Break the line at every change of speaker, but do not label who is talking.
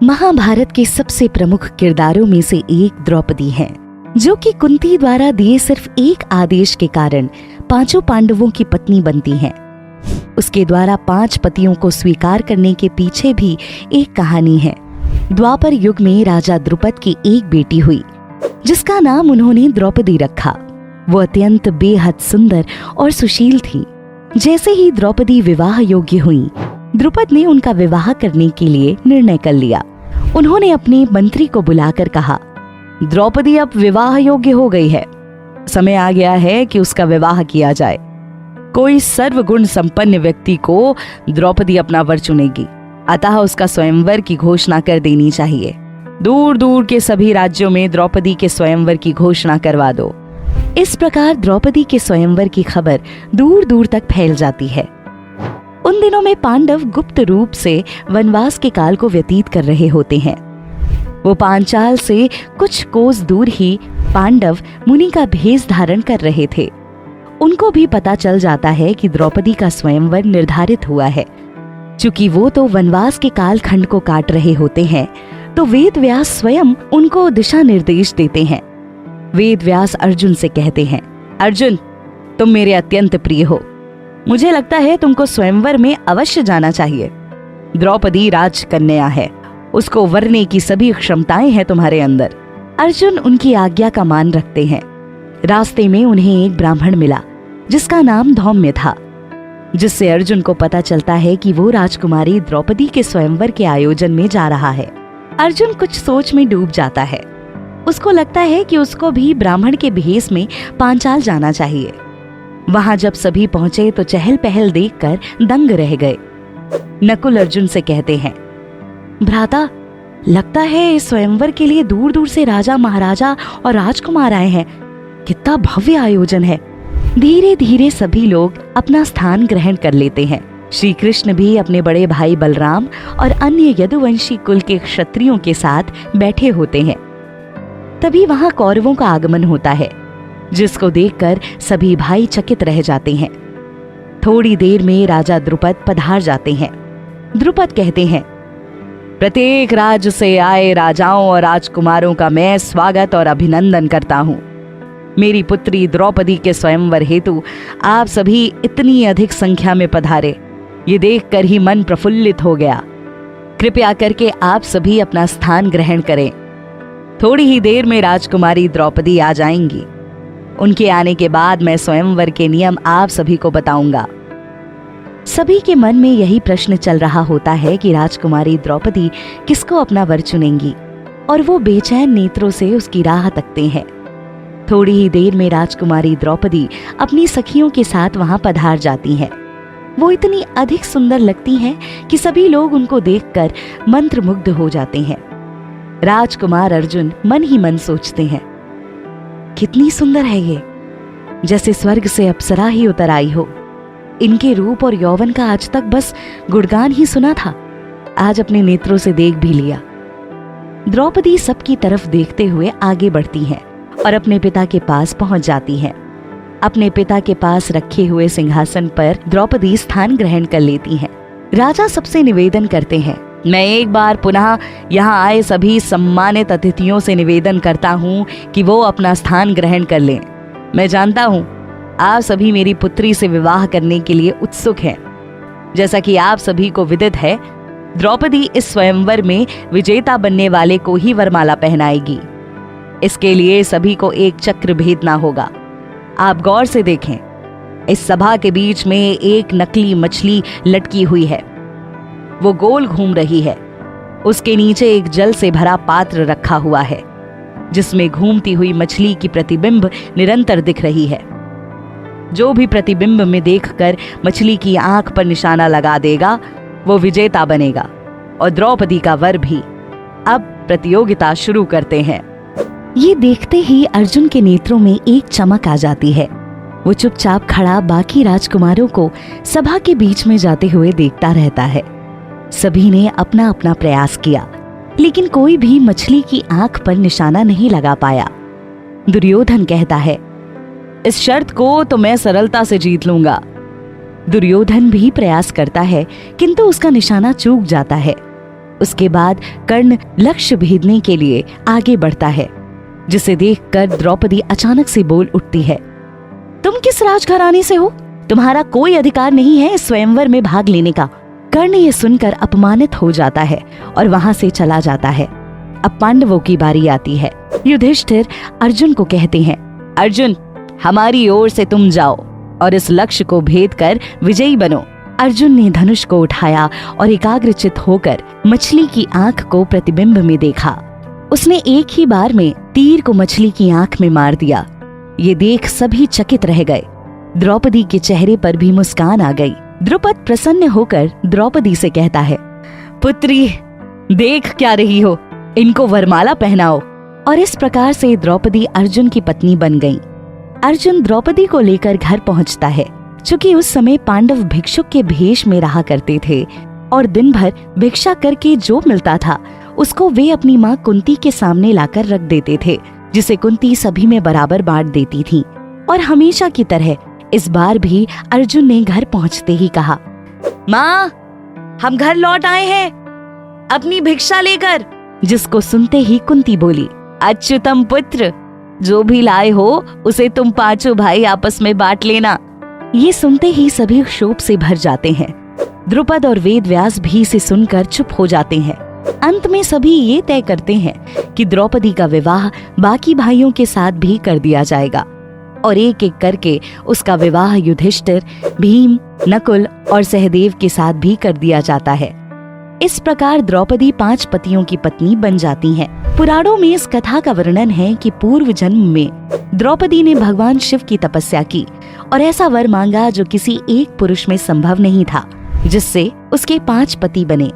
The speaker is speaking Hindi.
महाभारत के सबसे प्रमुख किरदारों में से एक द्रौपदी हैं, जो कि कुंती द्वारा दिए सिर्फ एक आदेश के कारण पांचों पांडवों की पत्नी बनती हैं। उसके द्वारा 5 पतियों को स्वीकार करने के पीछे भी एक कहानी है। द्वापर युग में राजा द्रुपद की एक बेटी हुई, जिसका नाम उन्होंने द्रौपदी रखा। वो अत्यंत बेहद सुंदर और सुशील थी। जैसे ही द्रौपदी विवाह योग्य हुई, द्रुपद ने उनका विवाह करने के लिए निर्णय कर लिया। उन्होंने अपने मंत्री को बुलाकर कहा, द्रौपदी अब विवाह योग्य हो गई है, समय आ गया है कि उसका विवाह किया जाए। कोई सर्वगुण संपन्न व्यक्ति को द्रौपदी अपना वर चुनेगी, अतः उसका स्वयंवर की घोषणा कर देनी चाहिए। दूर दूर के सभी राज्यों में द्रौपदी के स्वयंवर की घोषणा करवा दो। इस प्रकार द्रौपदी के स्वयंवर की खबर दूर दूर तक फैल जाती है। उन दिनों में पांडव गुप्त रूप से वनवास के काल को व्यतीत कर रहे होते हैं। वो पांचाल से कुछ कोस दूर ही पांडव मुनि का भेष धारण कर रहे थे। उनको भी पता चल जाता है कि द्रौपदी का स्वयंवर निर्धारित हुआ है। चूंकि वो तो वनवास के काल खंड को काट रहे होते हैं, तो वेद व्यास स्वयं उनको दिशा निर्देश देते हैं। वेद व्यास अर्जुन से कहते हैं, अर्जुन, तुम मेरे अत्यंत प्रिय हो, मुझे लगता है तुमको स्वयंवर में अवश्य जाना चाहिए। द्रौपदी राजकन्या है, उसको वरने की सभी क्षमताएं हैं तुम्हारे अंदर। अर्जुन उनकी आज्ञा का मान रखते हैं। रास्ते में उन्हें एक ब्राह्मण मिला, जिसका नाम धौम्य था, जिससे अर्जुन को पता चलता है कि वो राजकुमारी द्रौपदी के स्वयंवर के आयोजन में जा रहा है। अर्जुन कुछ सोच में डूब जाता है। उसको लगता है कि उसको भी ब्राह्मण के भेष में पांचाल जाना चाहिए। वहां जब सभी पहुंचे तो चहल पहल देखकर दंग रह गए। नकुल अर्जुन से कहते हैं, भ्राता, लगता है इस स्वयंवर के लिए दूर दूर से राजा महाराजा और राजकुमार आए हैं। कितना भव्य आयोजन है। धीरे धीरे सभी लोग अपना स्थान ग्रहण कर लेते हैं। श्री कृष्ण भी अपने बड़े भाई बलराम और अन्य यदुवंशी कुल के क्षत्रियों के साथ बैठे होते हैं। तभी वहां कौरवों का आगमन होता है, जिसको देखकर सभी भाई चकित रह जाते हैं। थोड़ी देर में राजा द्रुपद पधार जाते हैं। द्रुपद कहते हैं, प्रत्येक राज्य से आए राजाओं और राजकुमारों का मैं स्वागत और अभिनंदन करता हूँ। मेरी पुत्री द्रौपदी के स्वयंवर हेतु आप सभी इतनी अधिक संख्या में पधारे, ये देखकर ही मन प्रफुल्लित हो गया। कृपया करके आप सभी अपना स्थान ग्रहण करें। थोड़ी ही देर में राजकुमारी द्रौपदी आ जाएंगी। उनके आने के बाद मैं स्वयंवर के नियम आप सभी को बताऊंगा। सभी के मन में यही प्रश्न चल रहा होता है कि राजकुमारी द्रौपदी किसको अपना वर चुनेंगी, और वो बेचैन नेत्रों से उसकी राह तकते हैं। थोड़ी ही देर में राजकुमारी द्रौपदी अपनी सखियों के साथ वहां पधार जाती हैं। वो इतनी अधिक सुंदर लगती हैं कि सभी लोग उनको देखकर मंत्रमुग्ध हो जाते हैं। राजकुमार अर्जुन मन ही मन सोचते हैं, कितनी सुंदर है ये, जैसे स्वर्ग से अप्सरा ही उतर आई हो। इनके रूप और यौवन का आज तक बस गुणगान ही सुना था, आज अपने नेत्रों से देख भी लिया। द्रौपदी सबकी तरफ देखते हुए आगे बढ़ती हैं और अपने पिता के पास पहुंच जाती हैं। अपने पिता के पास रखे हुए सिंहासन पर द्रौपदी स्थान ग्रहण कर लेती हैं। राजा सबसे निवेदन करते हैं, मैं एक बार पुनः यहाँ आए सभी सम्मानित अतिथियों से निवेदन करता हूँ कि वो अपना स्थान ग्रहण कर लें। मैं जानता हूँ आप सभी मेरी पुत्री से विवाह करने के लिए उत्सुक हैं। जैसा कि आप सभी को विदित है, द्रौपदी इस स्वयंवर में विजेता बनने वाले को ही वरमाला पहनाएगी। इसके लिए सभी को एक चक्र भेदना होगा। आप गौर से देखें, इस सभा के बीच में एक नकली मछली लटकी हुई है। वो गोल घूम रही है। उसके नीचे एक जल से भरा पात्र रखा हुआ है, जिसमें घूमती हुई मछली की प्रतिबिंब निरंतर दिख रही है। जो भी प्रतिबिंब में देखकर मछली की आंख पर निशाना लगा देगा, वो विजेता बनेगा और द्रौपदी का वर भी। अब प्रतियोगिता शुरू करते हैं। ये देखते ही अर्जुन के नेत्रों में एक चमक आ जाती है। वो चुपचाप खड़ा बाकी राजकुमारों को सभा के बीच में जाते हुए देखता रहता है। सभी ने अपना अपना प्रयास किया, लेकिन कोई भी मछली की आंख पर निशाना नहीं लगा पाया। दुर्योधन कहता है, इस शर्त को तो मैं सरलता से जीत लूंगा। दुर्योधन भी प्रयास करता है, किंतु उसका निशाना चूक जाता है। उसके बाद कर्ण लक्ष्य भेदने के लिए आगे बढ़ता है, जिसे देखकर द्रौपदी अचानक से बोल उठती है, तुम किस राजघराने से हो? तुम्हारा कोई अधिकार नहीं है इस स्वयंवर में भाग लेने का। कर्ण ये सुनकर अपमानित हो जाता है और वहां से चला जाता है। अब पांडवों की बारी आती है। युधिष्ठिर अर्जुन को कहते हैं, अर्जुन, हमारी ओर से तुम जाओ और इस लक्ष्य को भेद कर विजयी बनो। अर्जुन ने धनुष को उठाया और एकाग्रचित होकर मछली की आंख को प्रतिबिंब में देखा। उसने एक ही बार में तीर को मछली की आंख में मार दिया। ये देख सभी चकित रह गए। द्रौपदी के चेहरे पर भी मुस्कान आ गई। द्रुपद प्रसन्न होकर द्रौपदी से कहता है, पुत्री, देख क्या रही हो, इनको वरमाला पहनाओ। और इस प्रकार से द्रौपदी अर्जुन की पत्नी बन गई। अर्जुन द्रौपदी को लेकर घर पहुंचता है। चूंकि उस समय पांडव भिक्षुक के भेष में रहा करते थे और दिन भर भिक्षा करके जो मिलता था उसको वे अपनी माँ कुंती के सामने लाकर रख देते थे, जिसे कुंती सभी में बराबर बांट देती थी। और हमेशा की तरह इस बार भी अर्जुन ने घर पहुंचते ही कहा, माँ, हम घर लौट आए हैं अपनी भिक्षा लेकर। जिसको सुनते ही कुंती बोली, अच्युतम पुत्र, जो भी लाए हो उसे तुम पांचों भाई आपस में बांट लेना। ये सुनते ही सभी क्षोभ से भर जाते हैं। द्रुपद और वेदव्यास भी इसे सुनकर चुप हो जाते हैं। अंत में सभी ये तय करते हैं कि द्रौपदी का विवाह बाकी भाइयों के साथ भी कर दिया जाएगा और एक एक करके उसका विवाह युधिष्ठिर, भीम, नकुल और सहदेव के साथ भी कर दिया जाता है। इस प्रकार द्रौपदी 5 पतियों की पत्नी बन जाती हैं। पुराणों में इस कथा का वर्णन है कि पूर्व जन्म में द्रौपदी ने भगवान शिव की तपस्या की और ऐसा वर मांगा जो किसी एक पुरुष में संभव नहीं था, जिससे उसके 5 पति बने।